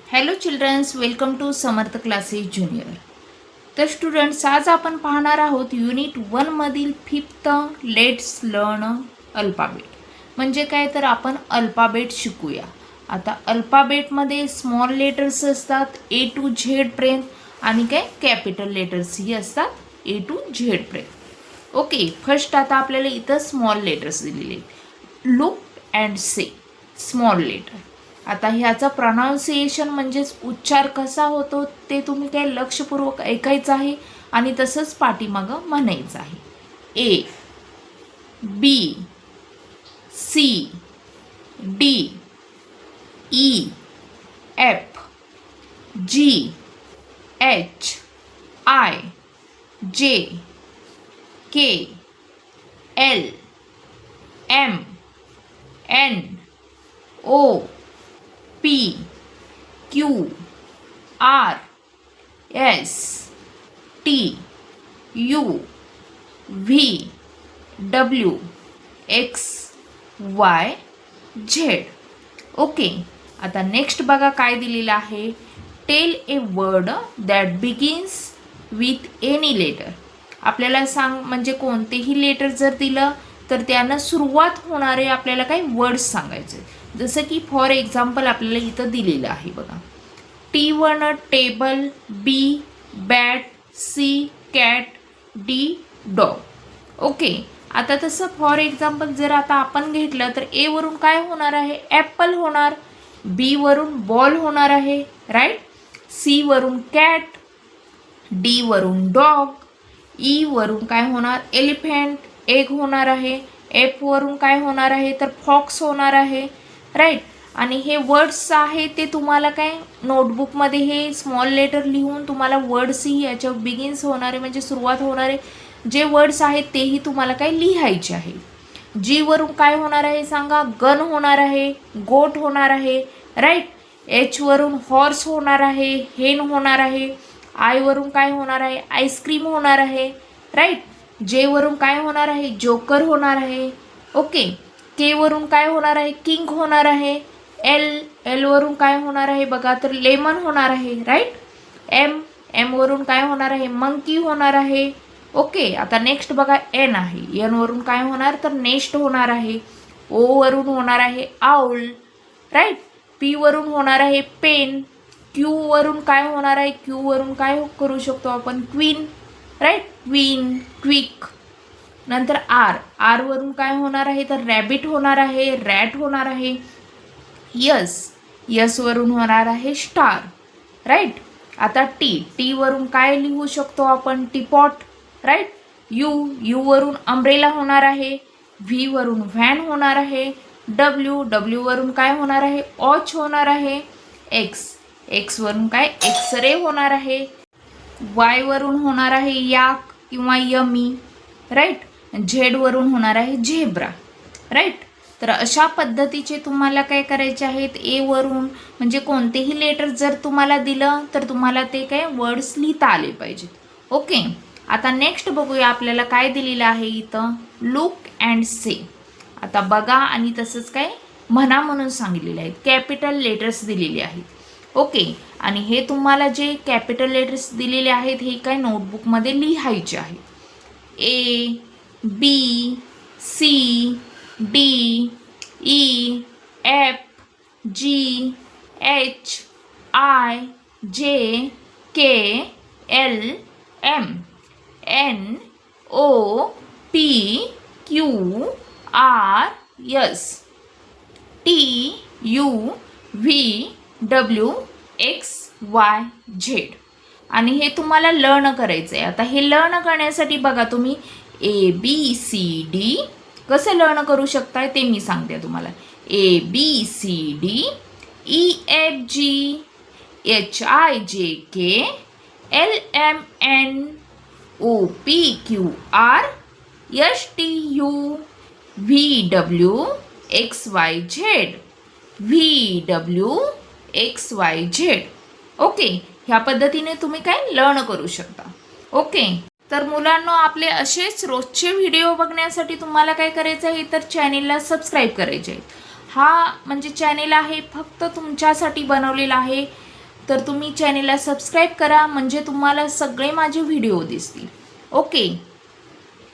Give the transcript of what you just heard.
Hello childrens, welcome to Samarth classes junior. तर students, आज आपण पाहणार आहोत युनिट 1 मधील 5th लेट्स लर्न अल्फाबेट. म्हणजे काय, तर आपण अल्फाबेट शिकूया. आता अल्फाबेटमध्ये स्मॉल लेटर्स असतात ए टू झेड पर्यंत आणि काय कॅपिटल लेटर्सही असतात ए टू झेड पर्यंत. ओके, फर्स्ट आता आपल्याला इथं स्मॉल लेटर्स दिलेले. Look and say small letter. आता ह्याचं प्रोनाऊन्सिएशन म्हणजेच उच्चार कसा होतो ते तुम्ही काय लक्षपूर्वक ऐकायचं आहे आणि तसंच पाठीमागं म्हणायचं आहे. A, B, C, D, E, F, G, H, I, J, K, L, M, N, O, P, Q, R, S, T, U, V, W, X, Y, Z. Okay, आता नेक्स्ट बघा काय दिलेलं आहे. Tell a word that begins with any letter. आपल्याला सांग म्हणजे कोणतेही letter जर दिलं तर त्यानं सुरुवात होणारे आपल्याला काही वर्ड्स सांगायचे. जसं की फॉर एक्झाम्पल आपल्याला इथं दिलेलं आहे बघा. T1 table, B bat, C cat, D dog. Okay, आता तसं फॉर एक्झाम्पल जर आता आपण घेतलं तर ए वरून काय होणार आहे, ॲपल होणार. बी वरून बॉल होणार आहे, राईट. सी वरून कॅट, डी वरून डॉग, ई वरून काय होणार, एलिफंट, एग होणार आहे. एफ वरून काय होणार आहे, तर फॉक्स होणार आहे, राईट. आणि हे वर्ड्स आहे ते तुम्हाला काय नोटबुकमध्ये हे स्मॉल लेटर लिहून तुम्हाला वर्ड्सही याच्यावर बिगिन्स होणारे म्हणजे सुरुवात होणारे जे वर्ड्स आहेत तेही तुम्हाला काय लिहायचे आहे. जी वरून काय होणार आहे सांगा, गन होणार आहे, गोट होणार आहे, राईट. एच वरून हॉर्स होणार आहे, हेन होणार आहे. आय वरून काय होणार आहे, आईस्क्रीम होणार आहे, राईट. जे वरून काय होणार आहे, जोकर होणार आहे. ओके, के वरून काय होणार आहे, किंग होणार आहे. एल वरून काय होणार आहे बघा, तर लेमन होणार आहे, राईट. एम वरून काय होणार आहे, मंकी होणार आहे. ओके, आता नेक्स्ट बघा एन आहे. एन वरून काय होणार, तर नेस्ट होणार आहे. ओ वरून होणार आहे आउल, राईट. पी वरून होणार आहे पेन. क्यू वरून काय होणार आहे, क्यू वरून काय करू शकतो आपण, क्वीन, राईट. Queen, quick. नंतर आर वरून काय होणार आहे, तर रॅबिट होणार आहे, रॅट होणार आहे. यस वरून होणार आहे स्टार, राईट. आता टी वरून काय लिहू शकतो आपण, टीपॉट, राईट. यू वरून अम्ब्रेला होणार आहे. व्ही वरून व्हॅन होणार आहे. डब्ल्यू वरून काय होणार आहे, वॉच होणार आहे. एक्स वरून काय, एक्सरे होणार आहे. वाय वरून होणार आहे याक किंवा यमी, राईट. झेड वरून होणार आहे झेब्रा, राईट. तर अशा पद्धतीचे तुम्हाला काय करायचे आहेत, ए वरून म्हणजे कोणतेही लेटर जर तुम्हाला दिलं तर तुम्हाला ते काय वर्ड्स लिहिता आले पाहिजेत. ओके, आता नेक्स्ट बघूया आपल्याला काय दिलेलं आहे इथं, लुक अँड से. आता बघा आणि तसंच काय म्हणा म्हणून सांगितलेले आहेत. कॅपिटल लेटर्स दिलेले आहेत. ओके, आणि हे तुम्हाला जे कॅपिटल लेटर्स दिलेले आहेत हे काय नोटबुकमध्ये लिहायचे आहेत. A, B, C, D, E, F, G, H, I, J, K, L, M, N, O, P, Q, R, S, T, U, V, W, X, Y, Z. आणि हे तुम्हाला लर्न करायचं आहे. आता हे लर्न करण्यासाठी बघा तुम्ही ए बी सी डी कसं लर्न करू शकताय ते मी सांगते तुम्हाला. A B C D, E F G, H I J K, L M N, O P Q R, S T U, V W, X Y Z, V W, X Y Z. Okay, ह्या पद्धतीने तुम्ही काय learn करू शकता. Okay, तर मुलांनो, आपले असेच रोजचे व्हिडिओ बघण्यासाठी तुम्हाला काय करायचं आहे, तर चॅनेलला सबस्क्राईब करायचे आहे. हा म्हणजे चॅनेल आहे फक्त तुमच्यासाठी बनवलेला आहे. तर तुम्ही चॅनेलला सबस्क्राईब करा, म्हणजे तुम्हाला सगळे माझे व्हिडिओ दिसतील. ओके.